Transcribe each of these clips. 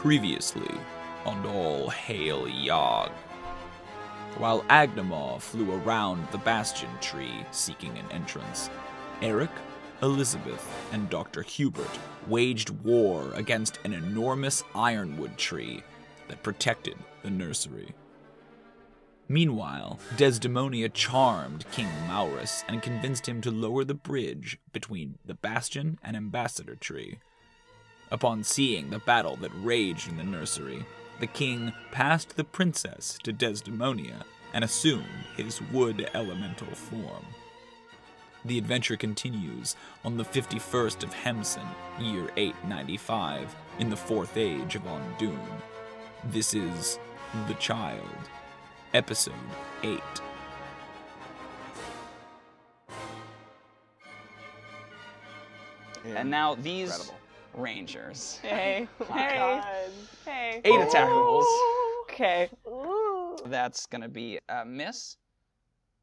Previously on All Hail Yog. While Agnoment flew around the bastion tree seeking an entrance, Erick, Elizabeth, and Dr. Hughbert waged war against an enormous ironwood tree that protected the nursery. Meanwhile, Desdemonia charmed King Malice and convinced him to lower the bridge between the bastion and ambassador tree. Upon seeing the battle that raged in the nursery, the king passed the princess to Desdemonia and assumed his wood elemental form. The adventure continues on the 51st of Hemsen, year 895, in the 4th age of Ondûn. This is The Child, Episode 8. And now these rangers. Hey, hey. 8 attack rolls. Okay. That's gonna be a miss,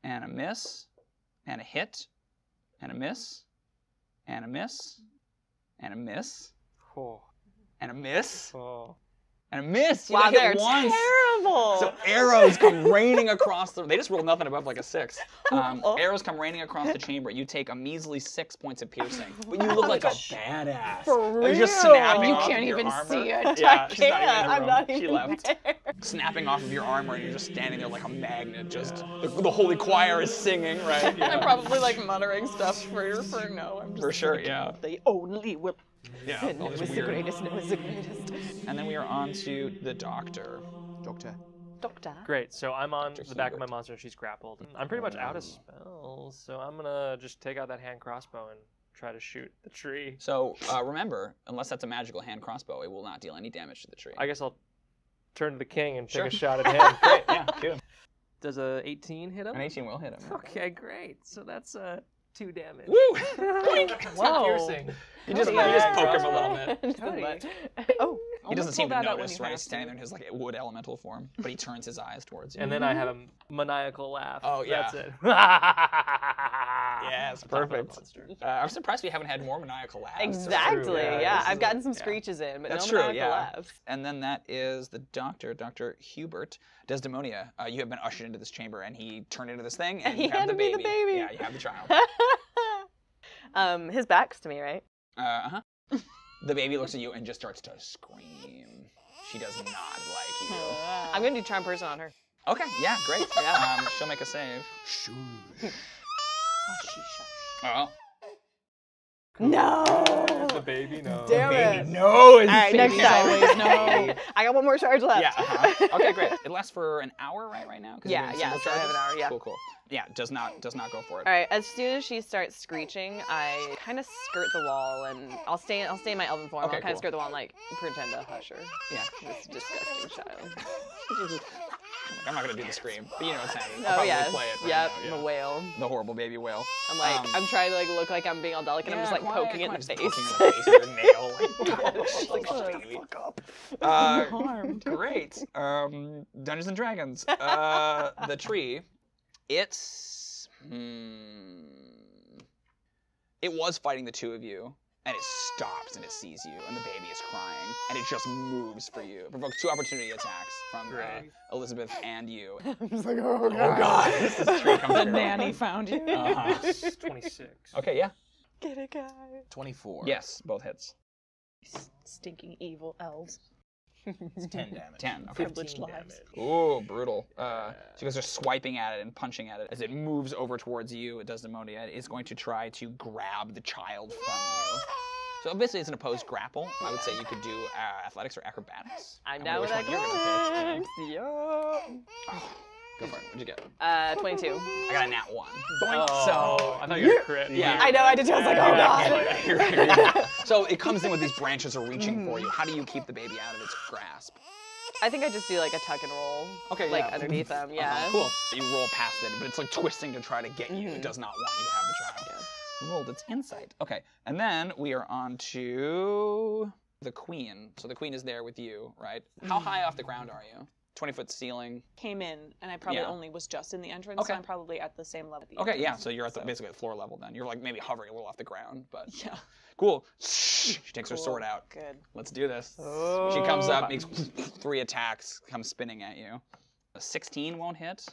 and a miss, and a hit, and a miss, and a miss, and a miss, and a miss, and a miss. You Wow, hit they're once. terrible. So arrows come raining across the. They just rolled nothing above like a 6. Arrows come raining across the chamber. You take a measly 6 points of piercing, but you look like a badass. For real. You're just snapping You off can't of your even armor. see it. Yeah, I she's not even in can't. the I'm room. not She even left. there. Snapping off of your armor, and you're just standing there like a magnet. Just the holy choir is singing, right? Yeah. I'm probably like muttering stuff for no. I'm just For sure, like, yeah. They only will. Yeah, And all it this was the weird. greatest. It was the greatest. And then we are on to the doctor. Doctor. Great, so I'm on Dr. the back of my Hughbert. monster and she's grappled. I'm pretty much out of spells, so I'm gonna just take out that hand crossbow and try to shoot the tree. So remember, unless that's a magical hand crossbow, it will not deal any damage to the tree. I guess I'll turn to the king and Sure. take a shot at him. Great, yeah, shoot him. Does a 18 hit him? An 18 will hit him. Okay, great. So that's 2 damage. Woo! It's not piercing. You just poke him a little bit. Cody. He doesn't seem to pull that out when notice, you right? have He's standing there in his like wood elemental form, but he turns his eyes towards you. And then I have a maniacal laugh. Oh, yeah. That's it. Yes, Top of the perfect. monster. I'm surprised we haven't had more maniacal laughs. Exactly. Yeah, Yeah, this I've is gotten a- some yeah. screeches in, but That's no true, maniacal yeah. laughs. And then that is the doctor, Dr. Hughbert. Desdemonia, you have been ushered into this chamber, and he turned into this thing, and He you have the handed me baby. the baby. Yeah, you have the child. His back's to me, right? Uh-huh. The baby looks at you and just starts to scream. She does not like you. I'm gonna do charm person on her. Okay, yeah, great. Yeah. She'll make a save. Oh. Oh. No. The baby, no. Damn it. No, All right, next time. always No. I got one more charge left. Yeah. Uh-huh. Okay, great. It lasts for an hour, right now? 'Cause you're Yeah, doing yeah, single so I have an charges? hour, yeah. Cool. Yeah, does not go for it. All right. As soon as she starts screeching, I kind of skirt the wall, and I'll stay in my elven form. Okay, I'll kind cool. of skirt the wall and like pretend to hush her. Yeah. This disgusting child. I'm not gonna do the scream, but you know what's happening. I'll Oh probably yes. play it right Yep. now, The wail. The horrible baby wail. I'm like, I'm trying to like look like I'm being all delicate. I'm just like come on, poking it in come the on, face. just poking her in the face with a nail. She's like, Like, shut baby. the fuck up. Harmed. Great. Dungeons and Dragons. The tree. It's. It was fighting the two of you, and it stops and it sees you, and the baby is crying, and it just moves for you. It provokes 2 opportunity attacks from Elizabeth and you. I'm just like, oh god. Oh god, this tree comes The through. nanny found you. Uh-huh. 26. Okay, yeah. Get it, guy. 24. Yes, both hits. Stinking evil elves. It's 10 damage. 10. Okay. Privileged lives. Ooh, brutal. So you guys are swiping at it and punching at it. As it moves over towards you, Desdemonia is going to try to grab the child from you. So basically it's an opposed grapple. I would say you could do athletics or acrobatics. I'm I down with wonder which that. one you're gonna pick. Go for it. What'd you get? 22. I got a nat 1. Oh, So I thought you got a crit. yeah. I know, I did too. I was like, oh god. So it comes in with these branches are reaching for you. How do you keep the baby out of its grasp? I think I just do like a tuck and roll. Okay, Like yeah. underneath them, yeah. Cool. You roll past it, but it's like twisting to try to get you. It does not want you to have the child. You rolled its insight. Okay, and then we are on to the queen. So the queen is there with you, right? How high off the ground are you? 20-foot ceiling. Came in, and I probably Yeah. only was just in the entrance, Okay. so I'm probably at the same level. Okay, yeah, so you're at the, basically at floor level then. You're like maybe hovering a little off the ground, but Yeah. cool. She takes her sword out. Good. Let's do this. She comes up, makes 3 attacks, comes spinning at you. A 16 won't hit.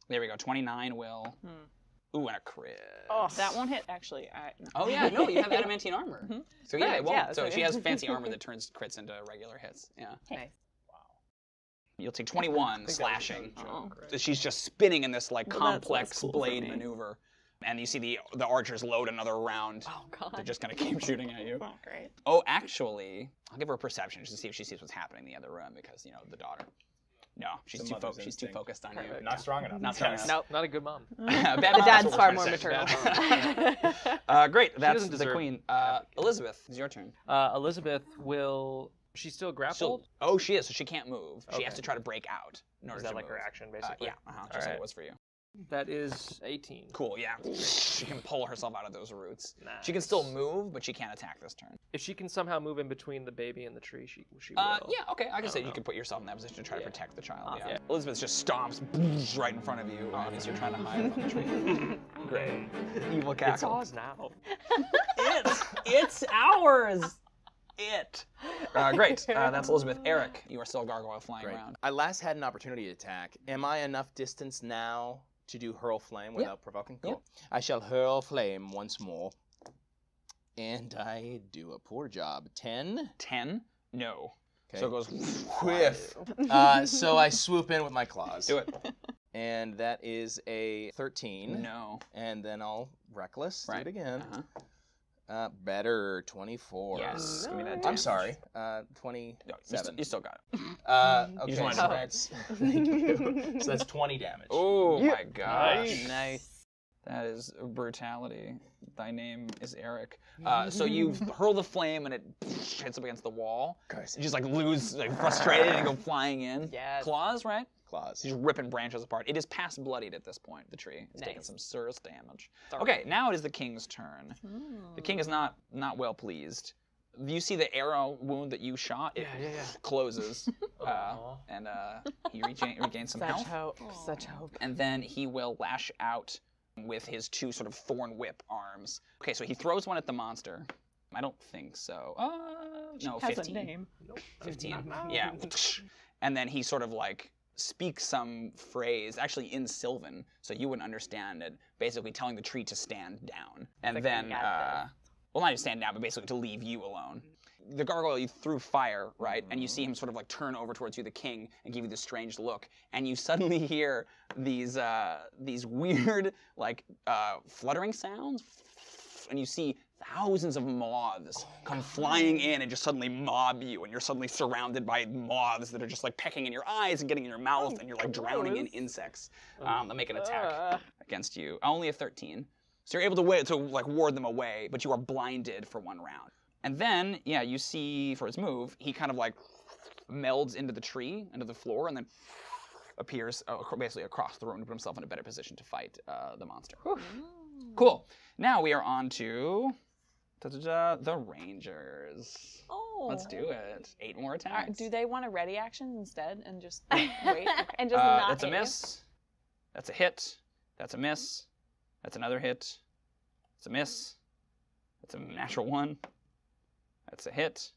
There we go. 29 will. Ooh, and a crit. Oh, that won't hit, actually. No. Oh yeah, no, you have adamantine armor. So yeah, it won't. Yeah, so so- she has fancy armor that turns crits into regular hits. Yeah. Nice. You'll take 21 slashing. Oh. She's just spinning in this like Well, that's complex less cool for blade me. maneuver. And you see the archers load another round. Oh god. They're just gonna keep shooting at you. Oh, great. Oh, actually, I'll give her a perception just to see if she sees what's happening in the other room because, you know, the daughter. No, she's The too mother's she's too instinct. focused on you. Not strong enough. Not strong enough. Nope. Not a good mom. Bad The mom, dad's that's what far we're more trying to maternal. say. Great, that's doesn't the deserve queen. Elizabeth, it's your turn. Elizabeth will. She's still grappled. Oh, she is, so she can't move. She Okay. has to try to break out. In order Is that to like her move. action, basically? Yeah, just like it right. was for you. That is 18. Cool, yeah. She can pull herself out of those roots. Nice. She can still move, but she can't attack this turn. If she can somehow move in between the baby and the tree, she will. Yeah, okay. I can say don't you know. can put yourself in that position to try to protect the child. Awesome. Yeah. Elizabeth just stomps right in front of you as you're trying to hide from the tree. Great. Evil It's cackle. ours now. It's ours. Great. That's Elizabeth. Erick, you are still a gargoyle flying Great. around. I last had an opportunity to attack. Am I enough distance now to do hurl flame without provoking? Cool. I shall hurl flame once more. And I do a poor job. 10. 10? No. Okay. So it goes Whiff. So I swoop in with my claws. Do it. And that is a 13. No. And then I'll reckless. Right. Do it again. Uh-huh. Better, 24. Yes. Give me that I'm damage. sorry. No, 27. you still got it. Okay, just wanted so to- that's thank you. So that's 20 damage. Oh my gosh. Nice. That is brutality. Thy name is Erick. So you hurl the flame and it hits up against the wall. You just like lose, like frustrated and go flying in. Yes. Claws, right? Claws. He's ripping branches apart. It is past bloodied at this point, the tree. It's taken Nice. some serious damage. Sorry. Okay, now it is the king's turn. The king is not well pleased. You see the arrow wound that you shot? It Yeah. closes. Aw. And he regains some Such health. hope. Such hope. And then he will lash out with his 2 sort of thorn whip arms. Okay, so he throws one at the monster. I don't think so. No, Has 15. a name. 15. Yeah. And then he sort of like speaks some phrase, actually in Sylvan, so you wouldn't understand it, basically telling the tree to stand down. And like, then, "You got this." well, not even stand down, but basically to leave you alone. The gargoyle, you threw fire, right? And you see him sort of like turn over towards you, the king, and give you this strange look. And you suddenly hear these weird, like, fluttering sounds. And you see thousands of moths come flying in and just suddenly mob you. And you're suddenly surrounded by moths that are just like pecking in your eyes and getting in your mouth. And you're like drowning in insects that make an attack against you. Only a 13. So you're able to like ward them away, but you are blinded for 1 round. And then, yeah, you see for his move, he kind of like melds into the tree, into the floor, and then appears basically across the room to put himself in a better position to fight the monster. Cool. Now we are on to the Rangers. Oh. Let's do it. 8 more attacks. Do they want a ready action instead and just wait? Okay. And just not That's a hit you? miss. That's a hit. That's a miss. That's another hit. That's a miss. That's a natural 1. That's a hit.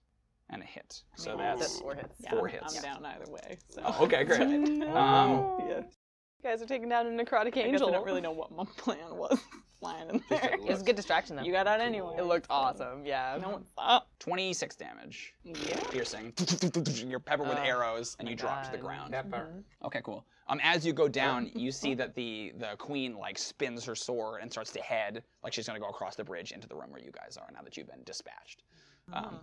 And a hit. So that's 4 hits. Yeah, 4 hits. I'm down either way. So. Oh, okay, great. Yeah. You guys are taking down a necrotic I guess angel. I don't really know what my plan was. Flying in there. It was a good distraction though. You got out anyway. It looked awesome. Yeah. No one's up. 26 damage. Yeah. Piercing. You're peppered with Oh, arrows, and you drop to the God. ground. Pepper. Okay, cool. As you go down, you see that the queen like spins her sword and starts to head like she's gonna go across the bridge into the room where you guys are now that you've been dispatched.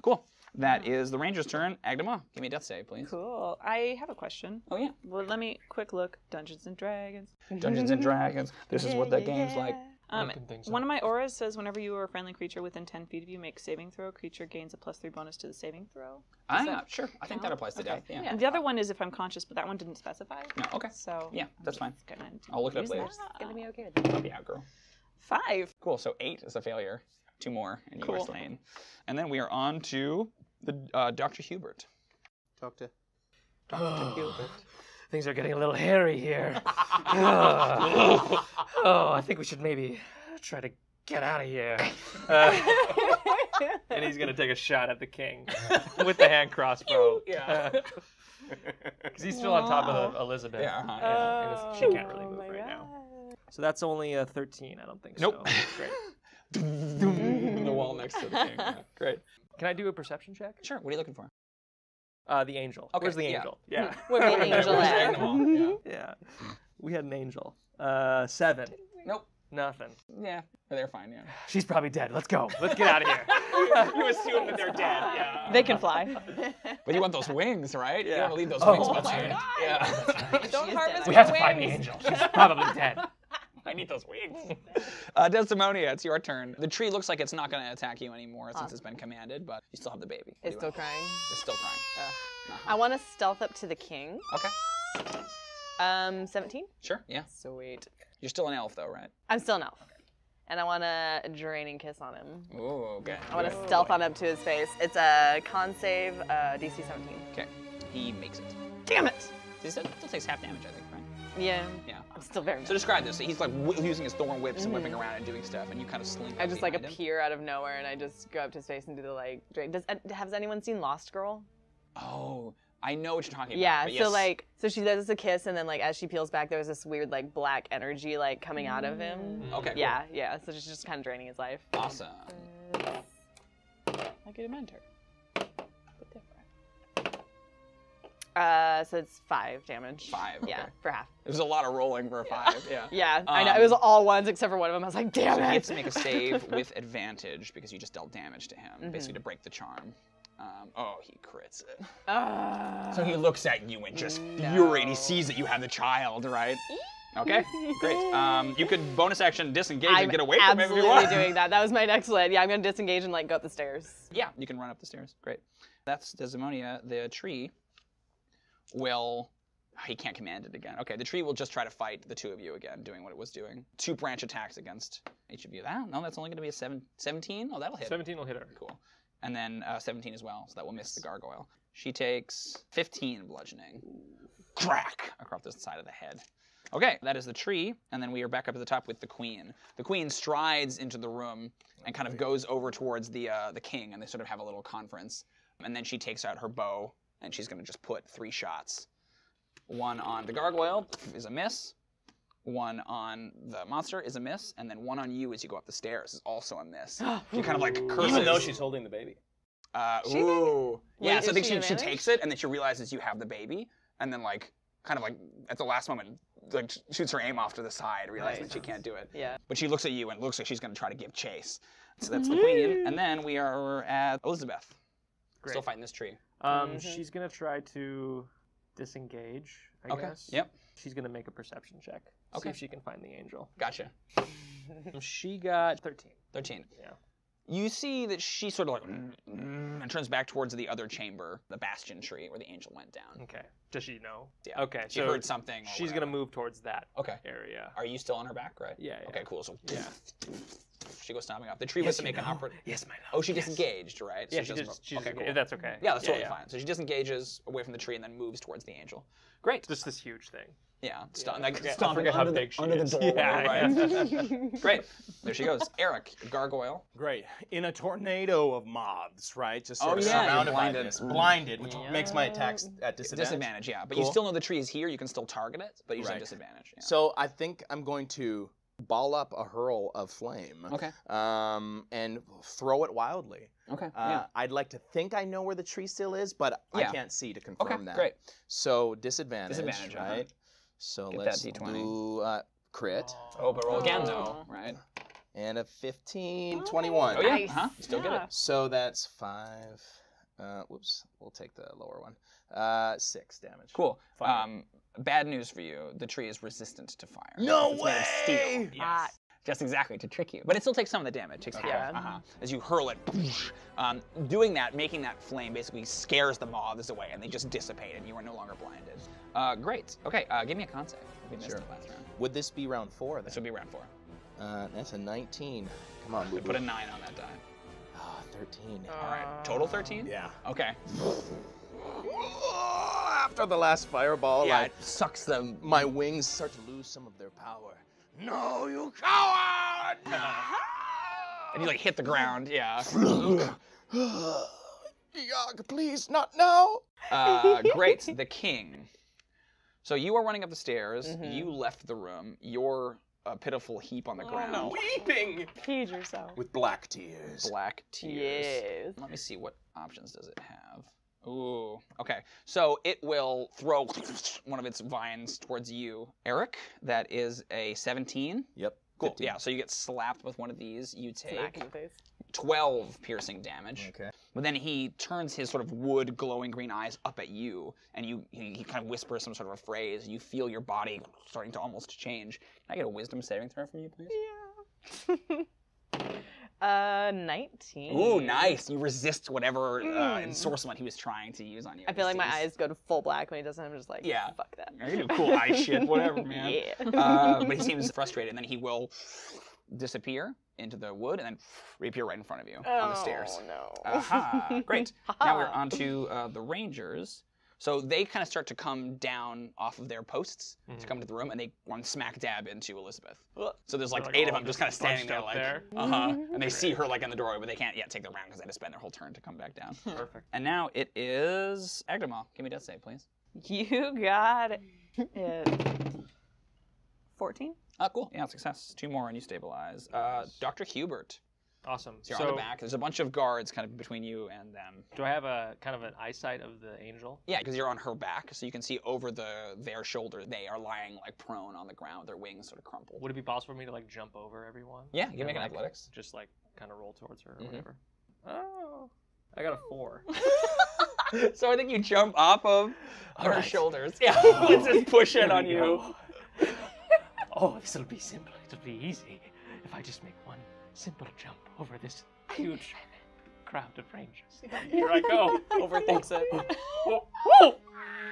Cool. That is the ranger's turn. Agnoment, give me a death save, please. Cool. I have a question. Oh yeah. Well, let me quick look. Dungeons and Dragons. Dungeons and Dragons. This is what that game's like. Making things One up. of my auras says whenever you or a friendly creature within 10 feet of you makes saving throw, creature gains a +3 bonus to the saving throw. Sure. I think that applies to death. Yeah. And the other one is if I'm conscious, but that one didn't specify. No. Okay. So Yeah, that's fine. it's gonna I'll look it up use later. that. It's gonna be okay with that. Help you out, girl. 5. Cool. So 8 is a failure. 2 more, and you are Cool. slain. And then we are on to the Dr. Hughbert. Talk to. Dr. Hughbert. things are getting a little hairy here. I think we should maybe try to get out of here. And he's gonna take a shot at the king with the hand crossbow. Yeah. Because he's still on top of Elizabeth. Yeah. And she can't really move right now. So that's only a 13. I don't think Nope. so. Great. The wall next to the king. Yeah. Great. Can I do a perception check? Sure. What are you looking for? The angel. Okay, Where's the yeah. angel? Yeah. Where the angel Where's the at? animal? Yeah. Yeah. We had an angel. 7. Nope. Nothing. Yeah. They're fine. Yeah. She's probably dead. Let's go. Let's get out of here. You assume that they're dead. Yeah. They can fly. But you want those wings, right? You Yeah. want to leave those Oh, wings that's behind. right. Yeah. Don't harvest We her have to find the wings. angel. She's probably dead. I need those wings. Desdemonia, it's your turn. The tree looks like it's not going to attack you anymore since it's been commanded, but you still have the baby. It's still crying. It's still crying. I want to stealth up to the king. Okay. 17. Sure. Yeah. Sweet. You're still an elf, though, right? I'm still an elf. And I want a draining kiss on him. Ooh, okay. I want to stealth on up to his face. It's a con save, DC 17. Okay. He makes it. Damn it! He still takes half damage, I think, right? Yeah. Yeah. I'm still very So describe this. He's like using his thorn whips and whipping around and doing stuff, and you kind of slink. I up just like behind him. appear out of nowhere and I just go up to his face and do the like drain. Has anyone seen Lost Girl? Oh, I know what you're talking about. Yeah, but so yes. so she does a kiss and then like as she peels back there's this weird like black energy like coming out of him. Okay. Cool. Yeah, so she's just kind of draining his life. Awesome. I get a mentor. So it's 5 damage. 5. Yeah, Okay. for half. There's a lot of rolling for a 5. Yeah. Yeah, I know. It was all ones except for one of them. I was like, damn So he it. gets to make a save with advantage because you just dealt damage to him, basically to break the charm. He crits it. So he looks at you and just furious. He sees that you have the child, right? Okay, great. You could bonus action disengage and get away from him if you want. absolutely doing that. That was my next one. Yeah, I'm going to disengage and like go up the stairs. Yeah, you can run up the stairs. Great. That's Desdemonia. The tree will... He can't command it again. Okay, the tree will just try to fight the two of you again, doing what it was doing. 2 branch attacks against each of you. No, that's only going to be a 17? Oh, that'll hit. 17 will hit her. Cool. And then 17 as well, so that will miss the gargoyle. She takes 15 bludgeoning. Crack! Across the side of the head. Okay, that is the tree, and then we are back up at the top with the queen. The queen strides into the room and kind of goes over towards the king, and they sort of have a little conference. And then she takes out her bow, and she's going to just put 3 shots. 1 on the gargoyle is a miss. 1 on the monster is a miss, and then 1 on you as you go up the stairs is also a miss. She kind of like curses. Even though she's holding the baby. Ooh. Yeah, Wait, so I think is she she takes it, and then she realizes you have the baby, and then like, kind of like, at the last moment, like shoots her aim off to the side, realizing that she can't do it. Yeah. But she looks at you and looks like she's going to try to give chase. So that's the queen, and then we are at Elizabeth. Great. Still fighting this tree. She's gonna try to disengage, I guess. Yep. She's gonna make a perception check. See Okay. if she can find the angel. Gotcha. She got 13. 13. Yeah. You see that she sort of like and turns back towards the other chamber, the bastion tree where the angel went down. Okay. Does she know? Yeah. Okay. She so heard something. Or she's whatever. gonna move towards that Okay. area. Are you still on her back, right? Yeah. Okay, cool. So Yeah. she goes stomping off. The tree was to make an opera. Yes, my love. Oh, she disengaged, right? Yeah, So she doesn't- just. okay, cool. If that's okay. Yeah, that's totally fine. So she disengages away from the tree and then moves towards the angel. Great. Just this huge thing. Yeah, I stomping forget how under big she under is. the door, Yeah, right? Great. There she goes. Erick, gargoyle. Great. In a tornado of moths, right? Just Oh, sort of yeah, surrounded you're by blinded. this. Blinded, which makes my attacks at disadvantage. Disadvantage, yeah. But you Cool. still know the tree is here. You can still target it, but you just have Right. disadvantage. Yeah. So I think I'm going to ball up a hurl of flame. Okay. And throw it wildly. Okay. I'd like to think I know where the tree still is, but I Yeah. can't see to confirm Okay, that. great. So disadvantage, Disadvantage, right? So Get that let's D20. do crit. Oh, but roll again, though, right? And a 15, 21. Oh, yeah. Nice. Uh-huh. You still get it. So that's 5. Whoops. We'll take the lower one. 6 damage. Cool. Fire. Bad news for you. The tree is resistant to fire. No It's made of steel. way! Yes. Just exactly to trick you. But it still takes some of the damage. It takes half. Yeah. As you hurl it. Doing that, making that flame basically scares the moths away and they just dissipate and you are no longer blinded. Great. Okay, give me a con save. We missed it last round. Would this be round 4 then? This would be round 4. That's a 19. Come on, We boo put a 9 on that die. Oh, 13. All right. Total 13? Yeah. Okay. after the last fireball, Yeah, it sucks them. my wings start to lose some of their power. No, you coward! And you like hit the ground. Yeah. Yog, please, not now. Great. The king. So you are running up the stairs. You left the room. You're a pitiful heap on the ground. Weeping Feed yourself. with black tears. Black tears. Yes. Let me see, what options does it have? Ooh, okay. So it will throw one of its vines towards you, Erick. That is a 17. Yep. Cool. 15. Yeah, so you get slapped with one of these. You Smack in take the face. 12 piercing damage. Okay. But then he turns his sort of wood glowing green eyes up at you, and he kind of whispers some sort of a phrase. You feel your body starting to almost change. Can I get a wisdom saving throw from you, please? Yeah. 19. Ooh, nice. You resist whatever ensorcement he was trying to use on you. I feel like my eyes go to full black when he does it. I'm just like, Yeah. fuck that. You're gonna do cool eye shit, whatever, man. Yeah. But he seems frustrated, and then he will disappear into the wood and then reappear right in front of you on the stairs. Oh, no. Aha, great. Now we're on to the Rangers. So they kind of start to come down off of their posts to come to the room, and they run smack dab into Elizabeth. So there's like Like 8 of all them just kind of standing bunched there up like, there. and they see her like in the doorway, but they can't yet take the round because they had to spend their whole turn to come back down. Perfect. And now it is Agnoment. Give me a death save, please. You got it. 14? Cool. Yeah, success. 2 more and you stabilize. Dr. Hughbert. Awesome. So you're on the back. There's a bunch of guards kind of between you and them. Do I have a kind of an eyesight of the angel? Yeah, because you're on her back, so you can see over their shoulder. They are lying like prone on the ground, their wings sort of crumpled. Would it be possible for me to like jump over everyone? Yeah, you can And, make an like, athletics. Just like kind of roll towards her or whatever. Oh, I got a 4. So I think you jump off of her right. shoulders. Yeah, let's just push it on you. Oh, this'll be simple. It'll be easy if I just make one simple jump over this huge crowd of rangers. Here I go. Overthinks it.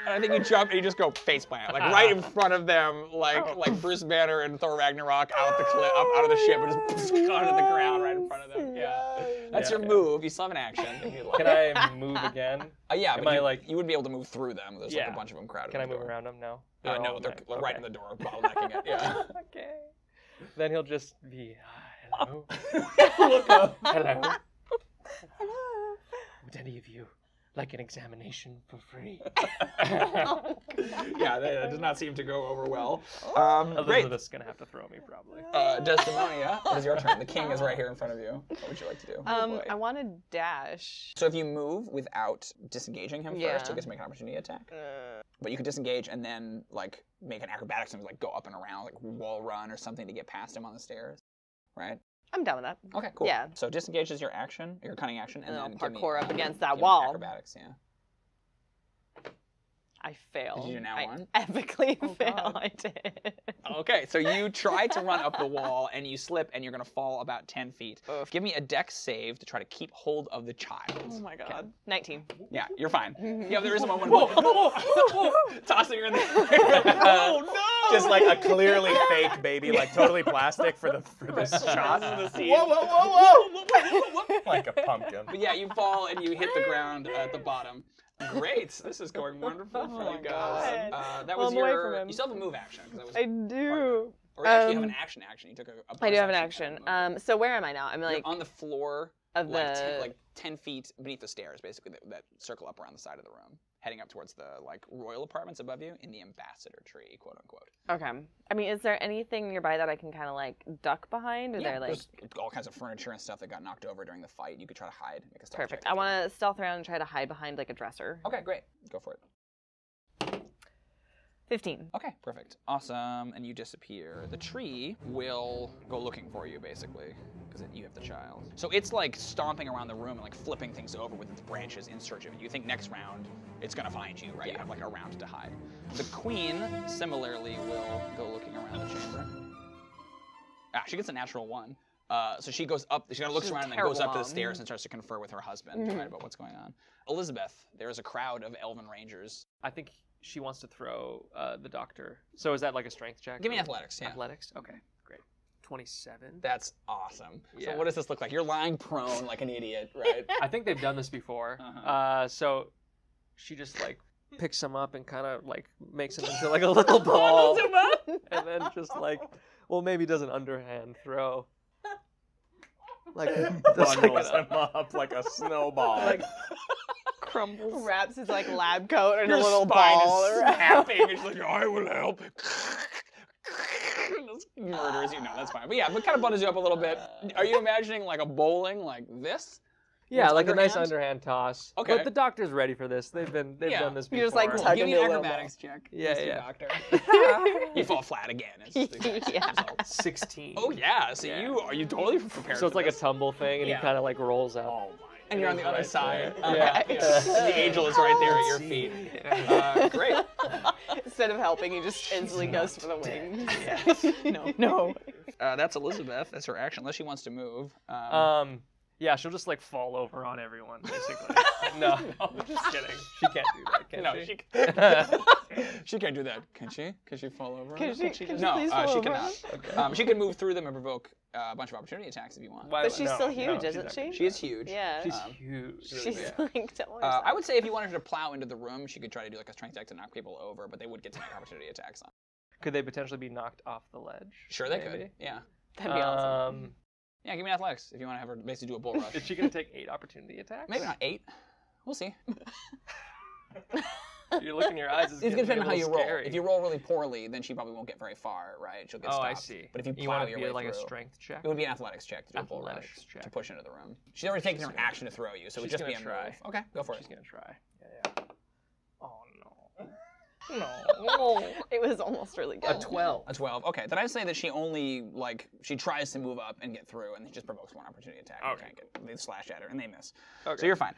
And I think you jump and you just go face plant, like right in front of them, like Bruce Banner and Thor Ragnarok out the cliff, up out of the ship, and just onto the ground right in front of them. Yeah, that's your move. You still have an action. If you'd like. Can I move again? Yeah, Am but I, like- you wouldn't be able to move through them. There's like a bunch of them crowded. Can I in the move door. around them now? No, all they're there. right in the door, bottlenecking it. Yeah. Okay. Then he'll just be, hello. Look up. Hello. Would any of you like an examination for free? Yeah, that does not seem to go over well. Great. Elizabeth's gonna have to throw me probably. Desdemonia, it is your turn. The king is right here in front of you. What would you like to do? I want to dash. So if you move without disengaging him Yeah. first, you'll get to make an opportunity attack. But you can disengage and then like make an acrobatics and like go up and around, like wall run or something to get past him on the stairs, right? I'm down with that. Okay, cool. Yeah. So disengage is your action, your cunning action, and And I'll then give me, parkour up against that give me wall. Acrobatics, yeah. I failed. Did you do now I one? epically failed. God. I did. Okay, so you try to run up the wall and you slip and you're gonna fall about 10 feet. Oof. Give me a dex save to try to keep hold of the child. Oh my god. 19. Yeah, you're fine. Yeah, there is a moment. Tossing her in the air. Oh no! Just like a clearly fake baby, like totally plastic for this shot. This is the scene. Whoa, whoa, whoa, whoa! Like a pumpkin. But yeah, you fall and you hit the ground at the bottom. Great, this is going wonderful for Oh you my guys. God. That Well, was I'm away your. from him. You still have a move action. 'Cause that was I do. Or you actually have an action. You took a I do have an bonus action. to move. So where am I now? I'm You're like on the floor of like, the. like 10 feet beneath the stairs, basically, that circle up around the side of the room, heading up towards the like royal apartments above you in the ambassador tree, quote unquote. Okay. I mean, is there anything nearby that I can kind of like duck behind? Or there like there's all kinds of furniture and stuff that got knocked over during the fight. You could try to hide, make a stealth perfect? check. I want to stealth around and try to hide behind like a dresser. Okay, great. Go for it. 15. Okay, perfect. Awesome. And you disappear. The tree will go looking for you, basically, because you have the child. So it's like stomping around the room and like flipping things over with its branches in search of you. You think next round it's gonna find you, right? You have like a round to hide. The queen, similarly, will go looking around the chamber. She gets a natural 1. So she goes up, she kind of looks She's a around and then goes up to terrible the stairs mom. and starts to confer with her husband right, about what's going on. Elizabeth, there's a crowd of elven rangers. I think she wants to throw the doctor. So is that like a strength check? Give me or- athletics, yeah. Athletics? Okay, great. 27. That's awesome. Yeah. So what does this look like? You're lying prone like an idiot, right? I think they've done this before. Uh-huh. So she just like picks him up and kind of like makes him into like a little ball, and then just like, well, maybe does an underhand throw. Like Bundles him up like a snowball. like Crumbles. Wraps his like lab coat in Your a little spine ball. is snapping. It's like, I will help. Murders you. No, that's fine. But yeah, but kind of bundles you up a little bit. Are you imagining like a bowling like this? yeah, With like a nice underhand? underhand toss. Okay. But the doctor's ready for this. They've Yeah. done this before. You're just like Give me a an little acrobatics check. Yeah, Mr. yeah. Doctor. You fall flat again. It's the Yeah. result. 16. Oh yeah, so Yeah. you totally prepared. So it's for like this. a tumble thing, and Yeah. he kind of like rolls up. Oh my. And you're on the other Right side. there. Yeah. The angel is right there at your feet. Great. Instead of helping, he just instantly goes for the wing. No. That's Elizabeth. That's her action, unless she wants to move. Yeah, she'll just like fall over on everyone, basically. no, just kidding. She can't do that, can no, she? she can't. She can't do that, can she? Can she fall over? Can she just No, please fall she over? cannot. Okay. She can move through them and provoke a bunch of opportunity attacks if you want. Why- But she's no, still no, huge, she's isn't not she? gonna She is huge. Yeah. She's huge. She's Yeah. like, don't worry. I would say if you wanted her to plow into the room, she could try to do like a strength check to knock people over, but they would get to make opportunity attacks on. Could they potentially be knocked off the ledge? Sure, they maybe? could. Yeah. That'd be awesome. Yeah, give me athletics if you want to have her basically do a bull rush. Is she gonna take 8 opportunity attacks? Maybe not 8. We'll see. Your look in your eyes is It's gonna depend on how you roll. scary. If you roll really poorly, then she probably won't get very far, right? She'll get Oh, stopped. I see. But if you You plow want it your to way be like through, a strength check? it would be an athletics check to do a bull rush Athletics check. to push into the room. She's already taken her action to throw you, so it would She's just be a gonna try. move. Okay, go for it. She's gonna try. Yeah. Oh no. No. It was almost really good. A 12. A 12. Okay, then I'd say that she only she tries to move up and get through, and it just provokes one opportunity attack. They Okay, can't get- They slash at her and they miss. Okay. So you're fine.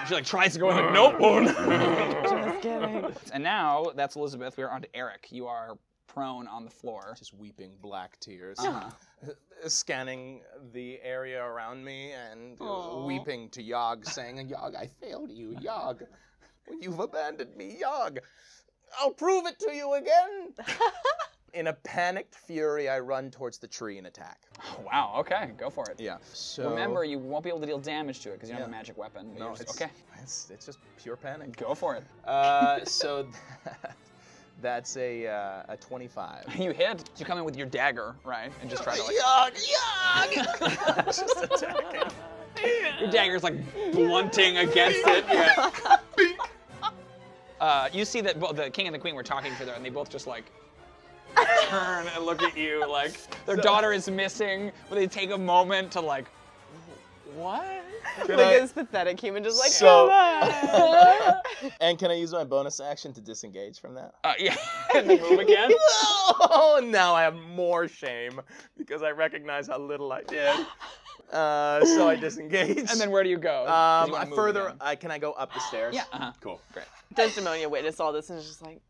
She like tries to go in, like nope. Just kidding. And now that's Elizabeth. We are on to Erick. You are prone on the floor. Just weeping black tears. Uh-huh. Scanning the area around me and Aw. weeping to Yog, saying, Yog, I failed you, Yog. You've abandoned me, Yog. I'll prove it to you again. In a panicked fury, I run towards the tree and attack. Wow. Okay, go for it. Yeah. So Remember, you won't be able to deal damage to it because you don't have a Yeah. magic weapon. No, You're just- it's, okay. it's just pure panic. Go for it. So that's a 25. You hit. You come in with your dagger, right, and just try to like. Yog! Just attacking. Your dagger's like blunting against it. Yeah. You see that the king and the queen were talking to each other, and they both just like turn and look at you like their daughter is missing, but they take a moment to like, what? Like this pathetic human just like, So- come on. And can I use my bonus action to disengage from that? Yeah. And then move again. Oh, now I have more shame because I recognize how little I did. So I disengage. And then where do you go? 'Cause you wanna move further, again. can I go up the stairs? Yeah. Uh-huh. Cool. Great. Desdemonia witnessed all this and is just like,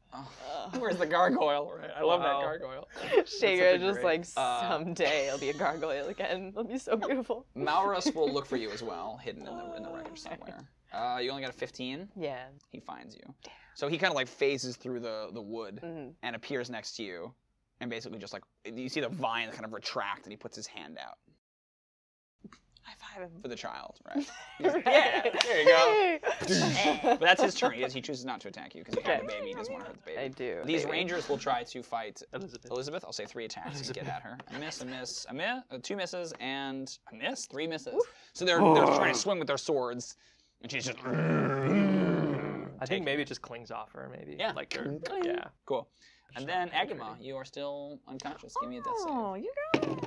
Where's the gargoyle? Right. I love that Wow. gargoyle. Shaker just great- like, someday it'll be a gargoyle again. It'll be so beautiful. Maurus will look for you as well, hidden in the wreckage somewhere. You only got a 15. Yeah. He finds you. So he kind of like phases through the wood Mhm. and appears next to you, and basically just like you see the vine kind of retract, and he puts his hand out High five him. for the child, right? He's like, yeah, there you go. But that's his turn. He chooses not to attack you because you have the baby. He doesn't want to hurt the baby. I do. These baby. rangers will try to fight Elizabeth. I'll say 3 attacks to get at her. A miss, a miss, a miss, 2 misses, and a miss, 3 misses. So they're trying to swing with their swords, and she's just. I think maybe it just clings off her, maybe. Yeah. Like they're, yeah. Cool. And then Agnoment, you are still unconscious. Give me a death save. Oh, you got it.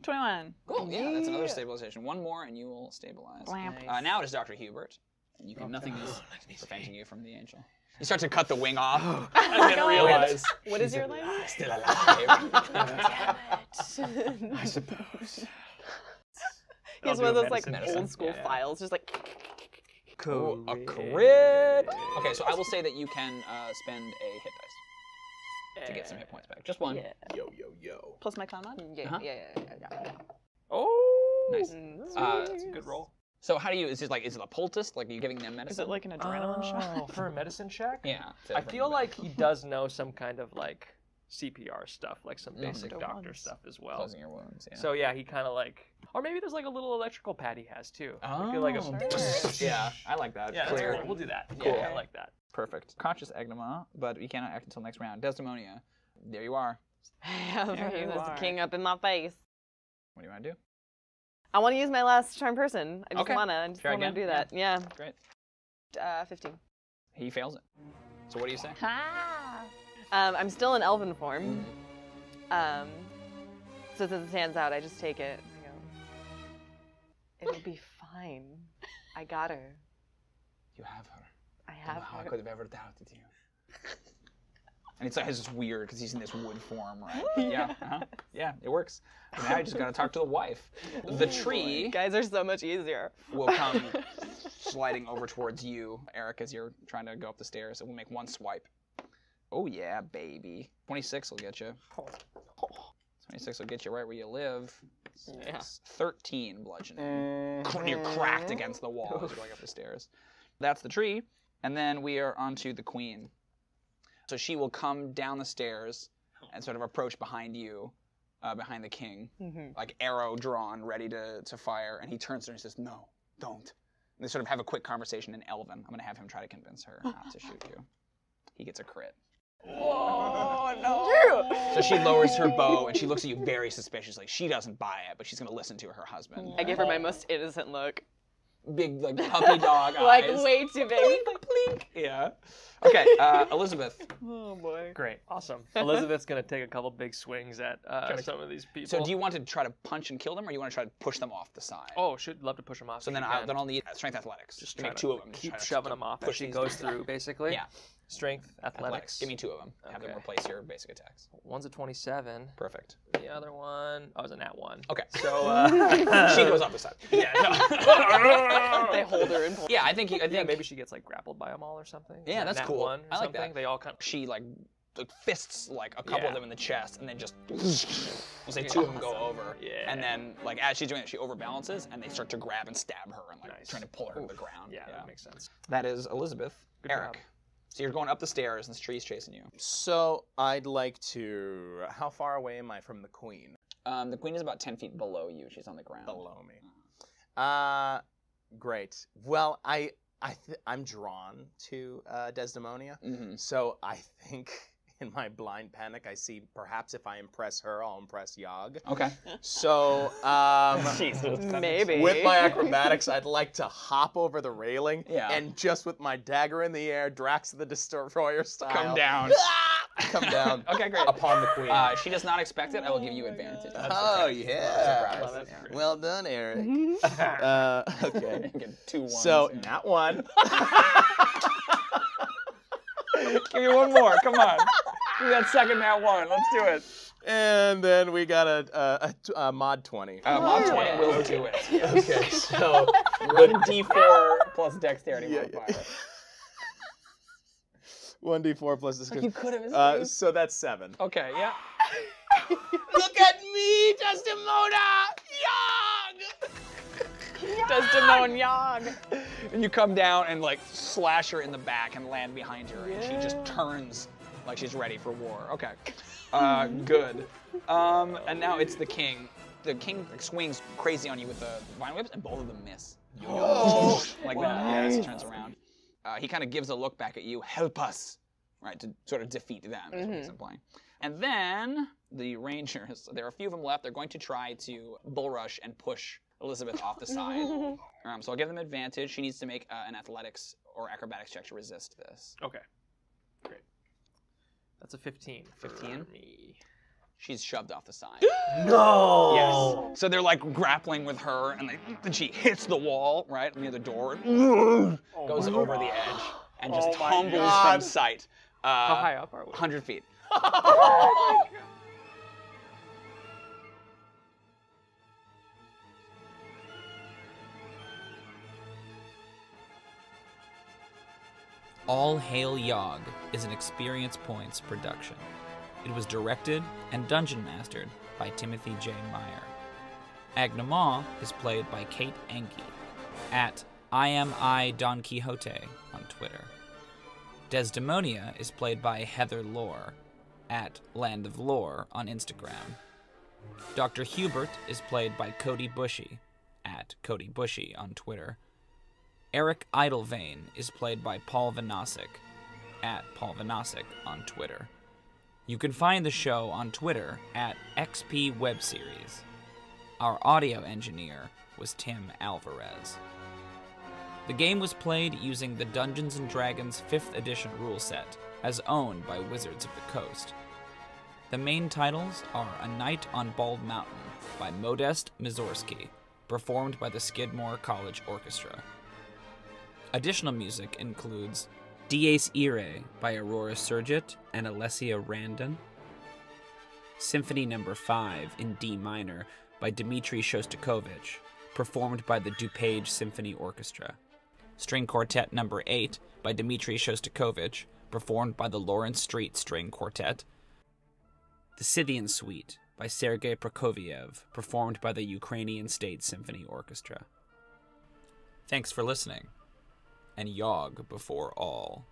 21. Cool. Yeah, that's another stabilization. 1 more, and you will stabilize. Blamp. Now it is Dr. Hughbert, and you can nothing is preventing you from the angel. You start to cut the wing off, and then realize What is your life? still alive. I suppose. He's I'll one of do a those like medicine. old school Yeah. files, just like. Ooh, a crit. Okay, so I will say that you can spend a hit dice to get some hit points back. Just 1. Yeah. Yo, yo, yo. Plus my con mod? Yeah, Uh-huh. yeah. Oh. Nice. That's a good roll. So how do you? Is it a poultice? Like, are you giving them medicine? Is it like an adrenaline shot? For a medicine check? Yeah. I feel like he does know some kind of like CPR stuff, like some basic Don't doctor want. stuff as well. closing your wounds. Yeah. So yeah, he kind of like, or maybe there's like a little electrical pad he has too. Oh, Like a, yeah, I like that. yeah, that's Clear. cool. We'll do that. Cool. Yeah, I like that. Perfect. Conscious Agnoment, but you cannot act until next round. Desdemonia, there you are. There's a king up in my face. What do you want to do? I want to use my last charm person. I just Okay. want to Try again? do that. Yeah. Great. 15. He fails it. So what do you say? I'm still in elven form. So since it stands out, I just take it. I go, it'll be fine. I got her. You have her. I have How I her. could have ever doubted you. And it's like, it's just weird because he's in this wood form, right? Yeah. Yeah, it works. And now you just gotta talk to the wife. The tree Guys are so much easier. will come sliding over towards you, Erick, as you're trying to go up the stairs. It will make one swipe. Oh yeah, baby. 26 will get you. 26 will get you right where you live. Yeah. 13 bludgeoning. You're cracked against the wall as you're going up the stairs. That's the tree. And then we are onto the queen. So she will come down the stairs and sort of approach behind you, behind the king, like arrow drawn, ready to fire. And he turns to her and says, "No, don't." And they sort of have a quick conversation in Elven. I'm going to have him try to convince her not to shoot you. He gets a crit. Oh, no. So she lowers her bow and she looks at you very suspiciously. She doesn't buy it, but she's going to listen to her husband. I give her my most innocent look. Big, like, puppy dog eyes. Like, way too big. Yeah. Okay, Elizabeth. Oh, boy. Great, awesome. Elizabeth's gonna take a couple big swings at some of these people. So do you want to try to punch and kill them, or you want to try to push them off the side? Oh, should love to push them off. So then I'll need strength athletics. just to try make to two of them. Keep Try to shoving them off as push she these goes down. through, basically. Yeah. Strength, athletics. Give me two of them. Have them Okay. replace your basic attacks. One's a 27. Perfect. The other one, I was a nat 1. Okay. So She goes off the side. yeah, no. They hold her in place. Yeah, I think Yeah, maybe she gets like grappled by them all or something. Yeah, that's nat cool. 1 or I like something. that. They all kind of. she like fists like a couple Yeah. of them in the chest, and then just we'll say two of them go over. Yeah. And then like as she's doing it, she overbalances, and they start to grab and stab her and like Nice. trying to pull her to the ground. Yeah, that makes sense. That is Elizabeth. Good Erick. job. So you're going up the stairs, and this tree's chasing you. So I'd like to. How far away am I from the queen? The queen is about 10 feet below you. She's on the ground. Below me. Great. Well, I'm drawn to Desdemonia. So I think in my blind panic, I see perhaps if I impress her, I'll impress Yog. Okay. So Maybe. with my acrobatics, I'd like to hop over the railing Yeah. and just with my dagger in the air, Drax the Destroyer style, Come down. come down Okay, great. upon the queen. She does not expect it. I will give you advantage. Oh, yeah. Surprise. Yeah. Well done, Eric. Okay. Get 2 ones. So, yeah. not one. Give me one more. Come on. Give me that second nat 1. Let's do it. And then we got a mod 20. Mod 20 will do it. Yes. Okay, so 1d4 plus dexterity modifier. 1d4 plus this. You could have. So that's 7. Okay, yeah. Look at me, Desdemona! Desdemonia. And you come down and like slash her in the back and land behind her, and she just turns like she's ready for war. Okay, good. And now it's the king. The king like, swings crazy on you with the vine whips, and both of them miss. Like that. Yeah, as he turns around. He kind of gives a look back at you. Help us, right, to sort of defeat them. Is what he's implying. And then the rangers. There are a few of them left. They're going to try to bull rush and push Elizabeth off the side. So I'll give them advantage. She needs to make an athletics or acrobatics check to resist this. Okay. Great. That's a 15. 15? For me. She's shoved off the side. No! Yes. So they're like grappling with her, and then she hits the wall, right, near the door, goes over the edge, and just tumbles from sight. How high up are we? 100 feet. All Hail Yog is an Experience Points production. It was directed and dungeon mastered by Timothy J. Meyer. Agnoment is played by Kate Enge, at I Don Quixote on Twitter. Desdemonia is played by Heather Lore, at Land of Lore on Instagram. Dr. Hughbert is played by Cody Bushee, at Cody Bushee on Twitter. Erick Idylvain is played by Paul Vonasek, at Paul Vonasek on Twitter. You can find the show on Twitter at XP Web Series. Our audio engineer was Tim Alvarez. The game was played using the Dungeons & Dragons 5th edition rule set, as owned by Wizards of the Coast. The main titles are A Night on Bald Mountain by Modest Mussorgsky, performed by the Skidmore College Orchestra. Additional music includes Dies Irae by Aurora Surgit and Alessia Randon, Symphony No. 5 in D minor by Dmitri Shostakovich, performed by the DuPage Symphony Orchestra, String Quartet No. 8 by Dmitri Shostakovich, performed by the Lawrence Street String Quartet, The Scythian Suite by Sergei Prokofiev, performed by the Ukrainian State Symphony Orchestra. Thanks for listening, and Yog before all.